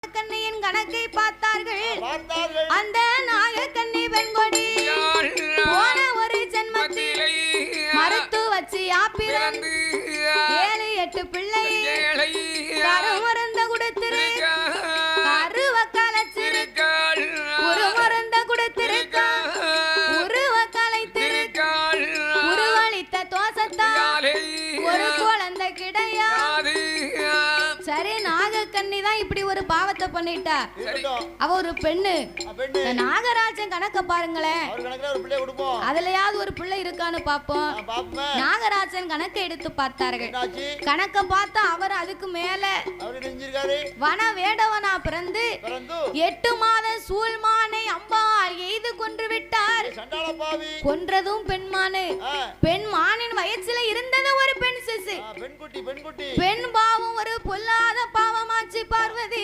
கண்ணியின் கணக்கை பார்த்தார்கள். அந்த நாகக்கண்ணி பெண்கொடி போன ஒரு ஜென்மத்தில் மறுத்து வச்சு ஆப்பிரம் 7-8 பிள்ளை கருமருந்த கொடுத்திருக்க கருவ கலைச்சிருக்க உருமருந்த கொடுத்திருக்க உருவ கலைத்திருக்க உருவளித்த தோசத்தால் ஒரு குழந்தை கிடையாது. சரி, நாகக்கண்ணி தான் இப்படி ஒரு பாவத்தை பண்ணிட்டா. அவ ஒரு பெண்ணு. நாகராஜன் கணக்க பாருங்களேன், அதுலயாவது ஒரு பிள்ளை இருக்கான்னு பாப்போம். நாகராஜன் கணக்கை எடுத்து பார்த்தார்கள். கணக்க பார்த்தா அவர் அதுக்கு மேல வன வேடவனா பிறந்து 8 மாத சூழ்மானை அம்பாள் எய்து கொன்று விட்டார். கொன்றதும் பெண்மானு. பெண் மானின் வயசுல இருந்தது ஒரு பெண் சிசு. பெண் பாவம் ஒரு பொல்லாத பாவமாச்சு பார்வதி.